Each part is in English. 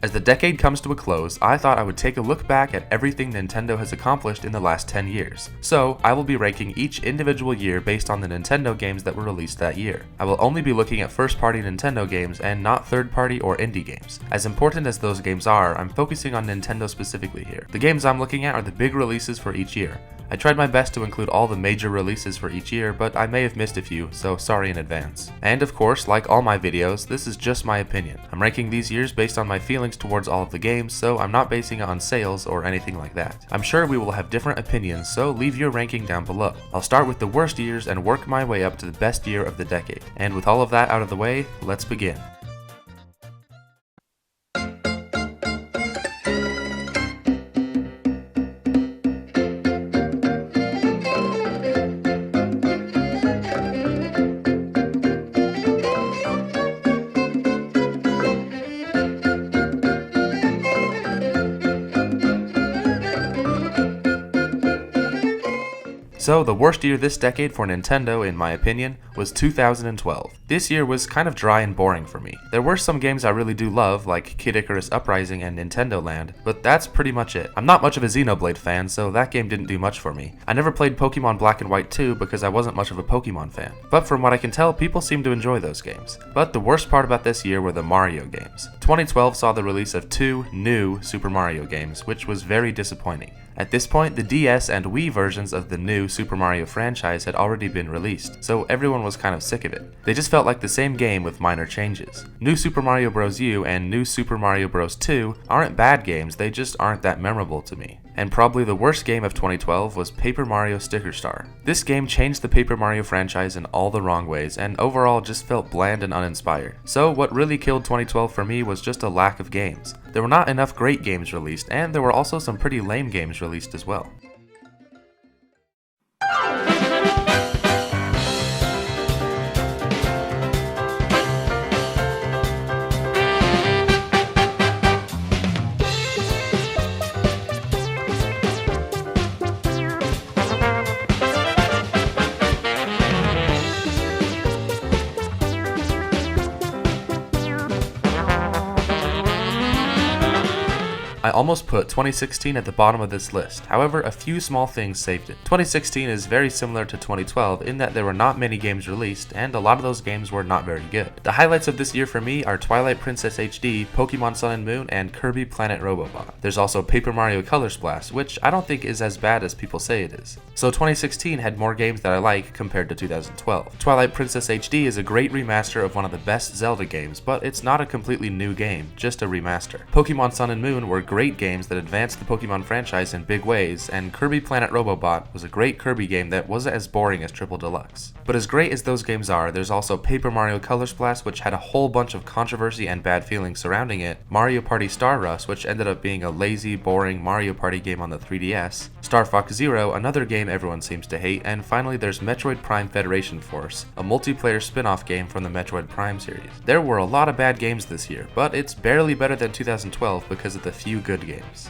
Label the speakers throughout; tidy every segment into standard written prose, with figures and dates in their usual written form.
Speaker 1: As the decade comes to a close, I thought I would take a look back at everything Nintendo has accomplished in the last 10 years. So, I will be ranking each individual year based on the Nintendo games that were released that year. I will only be looking at first-party Nintendo games and not third-party or indie games. As important as those games are, I'm focusing on Nintendo specifically here. The games I'm looking at are the big releases for each year. I tried my best to include all the major releases for each year, but I may have missed a few, so sorry in advance. And of course, like all my videos, this is just my opinion. I'm ranking these years based on my feelings towards all of the games, so I'm not basing it on sales or anything like that. I'm sure we will have different opinions, so leave your ranking down below. I'll start with the worst years and work my way up to the best year of the decade. And with all of that out of the way, let's begin. So, the worst year this decade for Nintendo, in my opinion, was 2012. This year was kind of dry and boring for me. There were some games I really do love, like Kid Icarus Uprising and Nintendo Land, but that's pretty much it. I'm not much of a Xenoblade fan, so that game didn't do much for me. I never played Pokemon Black and White 2 because I wasn't much of a Pokemon fan. But from what I can tell, people seem to enjoy those games. But the worst part about this year were the Mario games. 2012 saw the release of 2 new Super Mario games, which was very disappointing. At this point, the DS and Wii versions of the new Super Mario franchise had already been released, so everyone was kind of sick of it. They just felt like the same game with minor changes. New Super Mario Bros. U and New Super Mario Bros. 2 aren't bad games, they just aren't that memorable to me. And probably the worst game of 2012 was Paper Mario Sticker Star. This game changed the Paper Mario franchise in all the wrong ways, and overall just felt bland and uninspired. So what really killed 2012 for me was just a lack of games. There were not enough great games released, and there were also some pretty lame games released as well. I almost put 2016 at the bottom of this list, however a few small things saved it. 2016 is very similar to 2012 in that there were not many games released, and a lot of those games were not very good. The highlights of this year for me are Twilight Princess HD, Pokemon Sun and Moon, and Kirby Planet Robobot. There's also Paper Mario Color Splash, which I don't think is as bad as people say it is. So 2016 had more games that I like compared to 2012. Twilight Princess HD is a great remaster of one of the best Zelda games, but it's not a completely new game, just a remaster. Pokemon Sun and Moon were great games that advanced the Pokemon franchise in big ways, and Kirby Planet Robobot was a great Kirby game that wasn't as boring as Triple Deluxe. But as great as those games are, there's also Paper Mario Color Splash, which had a whole bunch of controversy and bad feelings surrounding it, Mario Party Star Rush, which ended up being a lazy, boring Mario Party game on the 3DS, Star Fox Zero, another game everyone seems to hate, and finally there's Metroid Prime Federation Force, a multiplayer spin-off game from the Metroid Prime series. There were a lot of bad games this year, but it's barely better than 2012 because of the few good games.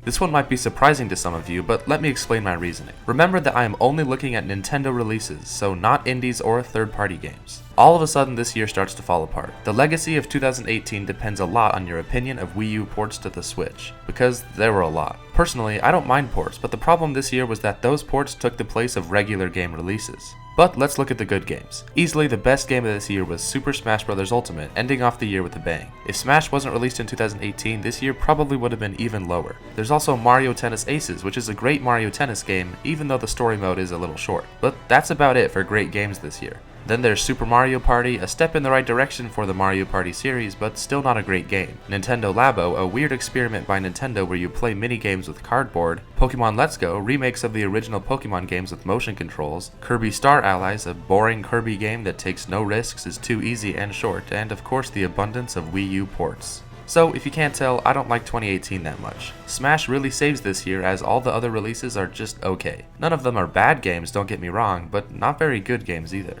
Speaker 1: This one might be surprising to some of you, but let me explain my reasoning. Remember that I am only looking at Nintendo releases, so not indies or third-party games. All of a sudden this year starts to fall apart. The legacy of 2018 depends a lot on your opinion of Wii U ports to the Switch, because there were a lot. Personally, I don't mind ports, but the problem this year was that those ports took the place of regular game releases. But let's look at the good games. Easily the best game of this year was Super Smash Bros. Ultimate, ending off the year with a bang. If Smash wasn't released in 2018, this year probably would have been even lower. There's also Mario Tennis Aces, which is a great Mario Tennis game, even though the story mode is a little short. But that's about it for great games this year. Then there's Super Mario Party, a step in the right direction for the Mario Party series, but still not a great game. Nintendo Labo, a weird experiment by Nintendo where you play mini-games with cardboard. Pokemon Let's Go, remakes of the original Pokemon games with motion controls. Kirby Star Allies, a boring Kirby game that takes no risks, is too easy and short, and of course the abundance of Wii U ports. So if you can't tell, I don't like 2018 that much. Smash really saves this year as all the other releases are just okay. None of them are bad games, don't get me wrong, but not very good games either.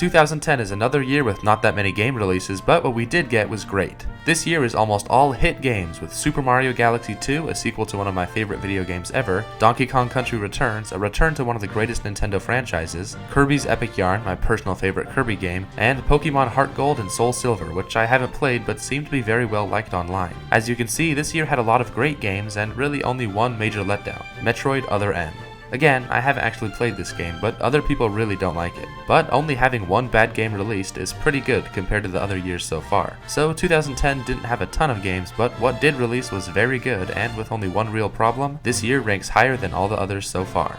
Speaker 1: 2010 is another year with not that many game releases, but what we did get was great. This year is almost all hit games, with Super Mario Galaxy 2, a sequel to one of my favorite video games ever, Donkey Kong Country Returns, a return to one of the greatest Nintendo franchises, Kirby's Epic Yarn, my personal favorite Kirby game, and Pokemon Heart Gold and Soul Silver, which I haven't played but seem to be very well liked online. As you can see, this year had a lot of great games and really only one major letdown, Metroid Other M. Again, I haven't actually played this game, but other people really don't like it. But only having one bad game released is pretty good compared to the other years so far. So 2010 didn't have a ton of games, but what did release was very good, and with only one real problem, this year ranks higher than all the others so far.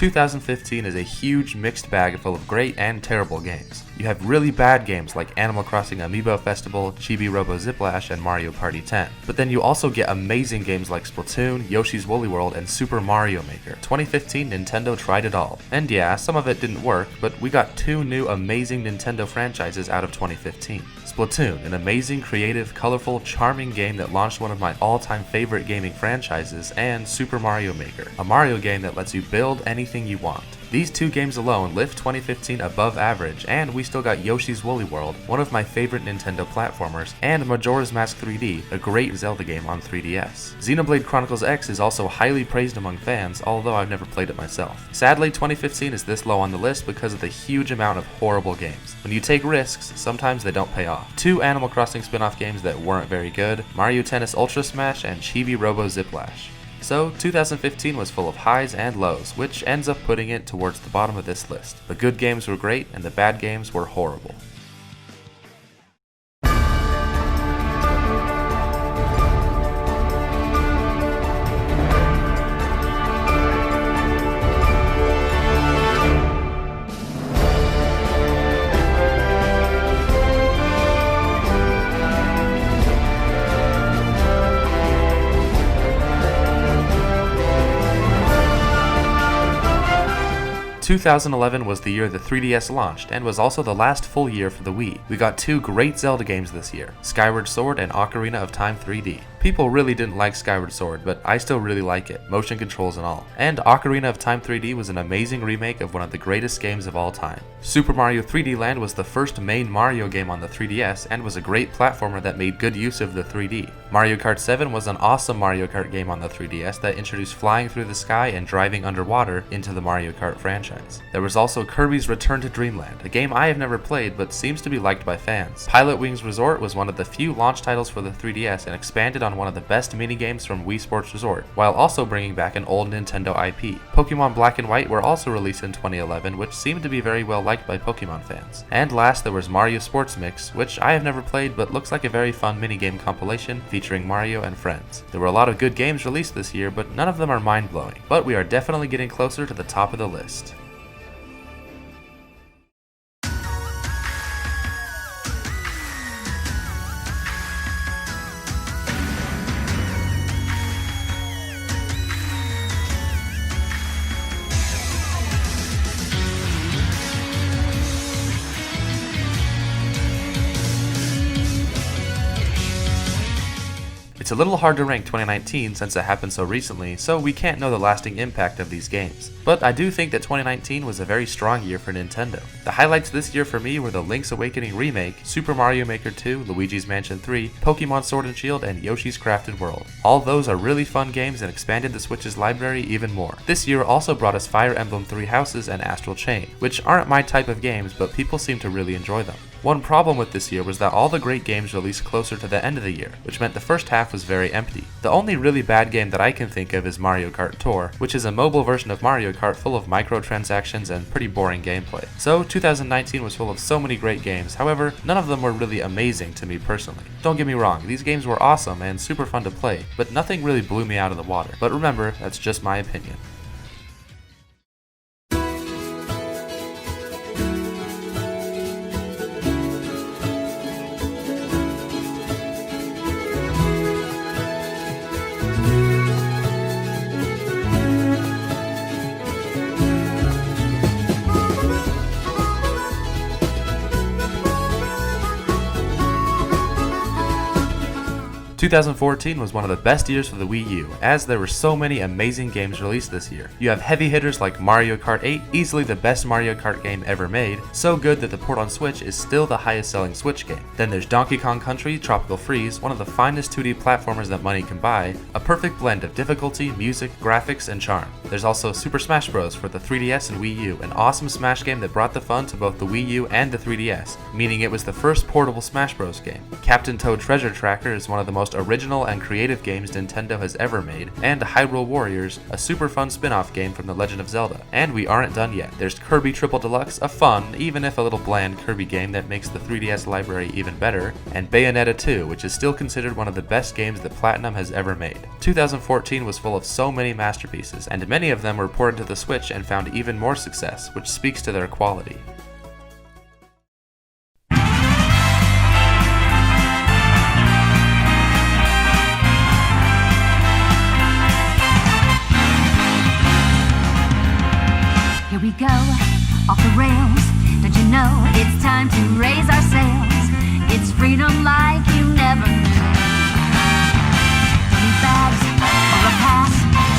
Speaker 1: 2015 is a huge mixed bag full of great and terrible games. You have really bad games like Animal Crossing Amiibo Festival, Chibi Robo Ziplash, and Mario Party 10. But then you also get amazing games like Splatoon, Yoshi's Woolly World, and Super Mario Maker. 2015, Nintendo tried it all. And yeah, some of it didn't work, but we got two new amazing Nintendo franchises out of 2015. Splatoon, an amazing, creative, colorful, charming game that launched one of my all-time favorite gaming franchises, and Super Mario Maker, a Mario game that lets you build anything you want. These two games alone lift 2015 above average, and we still got Yoshi's Woolly World, one of my favorite Nintendo platformers, and Majora's Mask 3D, a great Zelda game on 3DS. Xenoblade Chronicles X is also highly praised among fans, although I've never played it myself. Sadly, 2015 is this low on the list because of the huge amount of horrible games. When you take risks, sometimes they don't pay off. Two Animal Crossing spin-off games that weren't very good, Mario Tennis Ultra Smash and Chibi Robo Ziplash. So 2015 was full of highs and lows, which ends up putting it towards the bottom of this list. The good games were great and the bad games were horrible. 2011 was the year the 3DS launched, and was also the last full year for the Wii. We got two great Zelda games this year, Skyward Sword and Ocarina of Time 3D. People really didn't like Skyward Sword, but I still really like it, motion controls and all. And Ocarina of Time 3D was an amazing remake of one of the greatest games of all time. Super Mario 3D Land was the first main Mario game on the 3DS, and was a great platformer that made good use of the 3D. Mario Kart 7 was an awesome Mario Kart game on the 3DS that introduced flying through the sky and driving underwater into the Mario Kart franchise. There was also Kirby's Return to Dreamland, a game I have never played but seems to be liked by fans. Pilot Wings Resort was one of the few launch titles for the 3DS and expanded on one of the best minigames from Wii Sports Resort, while also bringing back an old Nintendo IP. Pokemon Black and White were also released in 2011, which seemed to be very well liked by Pokemon fans. And last, there was Mario Sports Mix, which I have never played but looks like a very fun minigame compilation featuring Mario and friends. There were a lot of good games released this year, but none of them are mind-blowing. But we are definitely getting closer to the top of the list. It's It's a little hard to rank 2019 since it happened so recently, so we can't know the lasting impact of these games. But I do think that 2019 was a very strong year for Nintendo. The highlights this year for me were the Link's Awakening remake, Super Mario Maker 2, Luigi's Mansion 3, Pokemon Sword and Shield, and Yoshi's Crafted World. All those are really fun games and expanded the Switch's library even more. This year also brought us Fire Emblem Three Houses and Astral Chain, which aren't my type of games, but people seem to really enjoy them. One problem with this year was that all the great games released closer to the end of the year, which meant the first half was very empty. The only really bad game that I can think of is Mario Kart Tour, which is a mobile version of Mario Kart full of microtransactions and pretty boring gameplay. So 2019 was full of so many great games, however, none of them were really amazing to me personally. Don't get me wrong, these games were awesome and super fun to play, but nothing really blew me out of the water. But remember, that's just my opinion. 2014 was one of the best years for the Wii U, as there were so many amazing games released this year. You have heavy hitters like Mario Kart 8, easily the best Mario Kart game ever made, so good that the port on Switch is still the highest selling Switch game. Then there's Donkey Kong Country Tropical Freeze, one of the finest 2D platformers that money can buy, a perfect blend of difficulty, music, graphics, and charm. There's also Super Smash Bros. For the 3DS and Wii U, an awesome Smash game that brought the fun to both the Wii U and the 3DS, meaning it was the first portable Smash Bros. Game. Captain Toad Treasure Tracker is one of the most original and creative games Nintendo has ever made, and Hyrule Warriors, a super fun spin-off game from The Legend of Zelda. And we aren't done yet. There's Kirby Triple Deluxe, a fun, even if a little bland Kirby game that makes the 3DS library even better, and Bayonetta 2, which is still considered one of the best games that Platinum has ever made. 2014 was full of so many masterpieces, and many of them were ported to the Switch and found even more success, which speaks to their quality.
Speaker 2: Here we go, off the rails. Don't you know it's time to raise our sails? It's freedom like you never knew. 20 bags or a pass.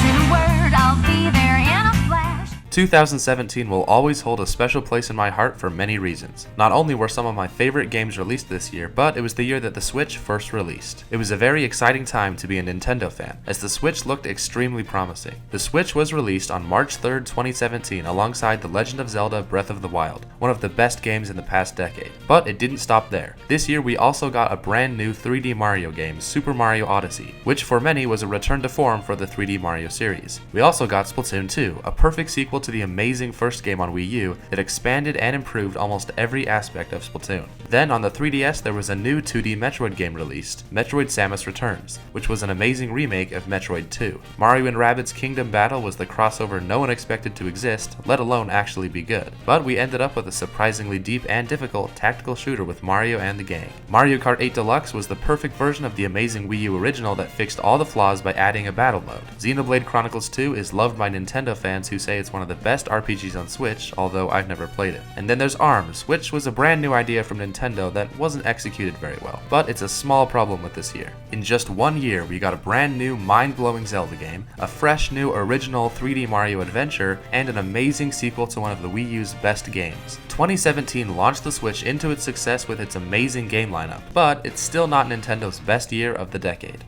Speaker 2: Say the word, I'll be there in a flash.
Speaker 1: 2017 will always hold a special place in my heart for many reasons. Not only were some of my favorite games released this year, but it was the year that the Switch first released. It was a very exciting time to be a Nintendo fan, as the Switch looked extremely promising. The Switch was released on March 3rd, 2017 alongside The Legend of Zelda Breath of the Wild, one of the best games in the past decade. But it didn't stop there. This year we also got a brand new 3D Mario game, Super Mario Odyssey, which for many was a return to form for the 3D Mario series. We also got Splatoon 2, a perfect sequel to the amazing first game on Wii U that expanded and improved almost every aspect of Splatoon. Then on the 3DS there was a new 2D Metroid game released, Metroid Samus Returns, which was an amazing remake of Metroid 2. Mario & Rabbids Kingdom Battle was the crossover no one expected to exist, let alone actually be good. But we ended up with a surprisingly deep and difficult tactical shooter with Mario and the gang. Mario Kart 8 Deluxe was the perfect version of the amazing Wii U original that fixed all the flaws by adding a battle mode. Xenoblade Chronicles 2 is loved by Nintendo fans who say it's one of the best RPGs on Switch, although I've never played it. And then there's ARMS, which was a brand new idea from Nintendo that wasn't executed very well. But it's a small problem with this year. In just 1 year, we got a brand new mind-blowing Zelda game, a fresh new original 3D Mario adventure, and an amazing sequel to one of the Wii U's best games. 2017 launched the Switch into its success with its amazing game lineup, but it's still not Nintendo's best year of the decade.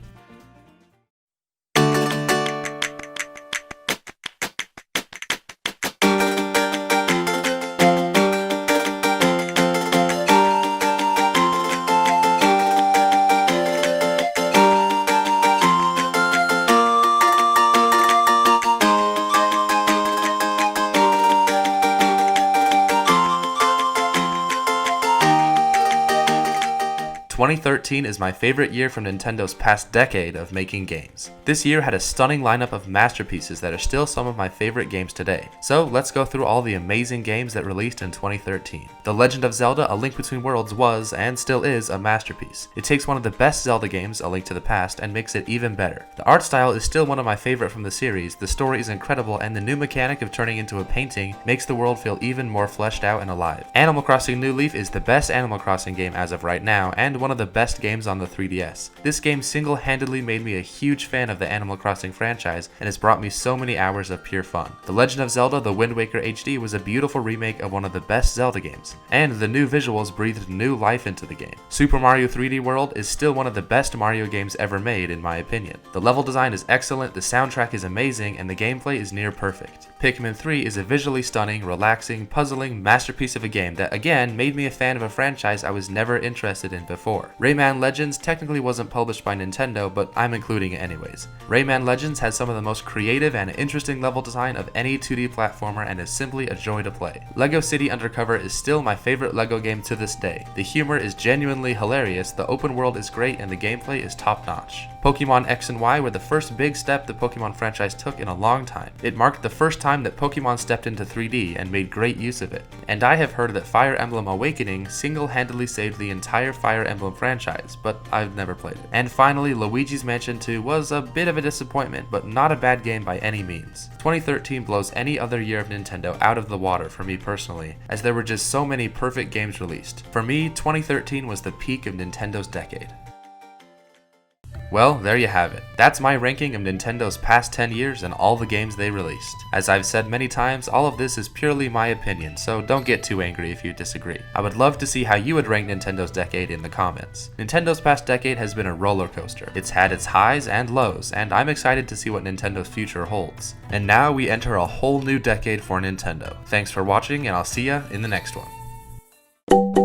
Speaker 1: Twenty 2013 is my favorite year from Nintendo's past decade of making games. This year had a stunning lineup of masterpieces that are still some of my favorite games today. So let's go through all the amazing games that released in 2013. The Legend of Zelda: A Link Between Worlds was, and still is, a masterpiece. It takes one of the best Zelda games, A Link to the Past, and makes it even better. The art style is still one of my favorite from the series, the story is incredible, and the new mechanic of turning into a painting makes the world feel even more fleshed out and alive. Animal Crossing New Leaf is the best Animal Crossing game as of right now, and one of the the best games on the 3DS. This game single-handedly made me a huge fan of the Animal Crossing franchise and has brought me so many hours of pure fun. The Legend of Zelda: The Wind Waker HD was a beautiful remake of one of the best Zelda games, and the new visuals breathed new life into the game. Super Mario 3D World is still one of the best Mario games ever made in my opinion. The level design is excellent, the soundtrack is amazing, and the gameplay is near perfect. Pikmin 3 is a visually stunning, relaxing, puzzling masterpiece of a game that again made me a fan of a franchise I was never interested in before. Rayman Legends technically wasn't published by Nintendo, but I'm including it anyways. Rayman Legends has some of the most creative and interesting level design of any 2D platformer and is simply a joy to play. LEGO City Undercover is still my favorite LEGO game to this day. The humor is genuinely hilarious, the open world is great, and the gameplay is top notch. Pokemon X and Y were the first big step the Pokemon franchise took in a long time. It marked the first time that Pokemon stepped into 3D and made great use of it. And I have heard that Fire Emblem Awakening single-handedly saved the entire Fire Emblem franchise, but I've never played it. And finally, Luigi's Mansion 2 was a bit of a disappointment, but not a bad game by any means. 2013 blows any other year of Nintendo out of the water for me personally, as there were just so many perfect games released. For me, 2013 was the peak of Nintendo's decade. Well, there you have it. That's my ranking of Nintendo's past 10 years and all the games they released. As I've said many times, all of this is purely my opinion, so don't get too angry if you disagree. I would love to see how you would rank Nintendo's decade in the comments. Nintendo's past decade has been a roller coaster. It's had its highs and lows, and I'm excited to see what Nintendo's future holds. And now we enter a whole new decade for Nintendo. Thanks for watching, and I'll see ya in the next one.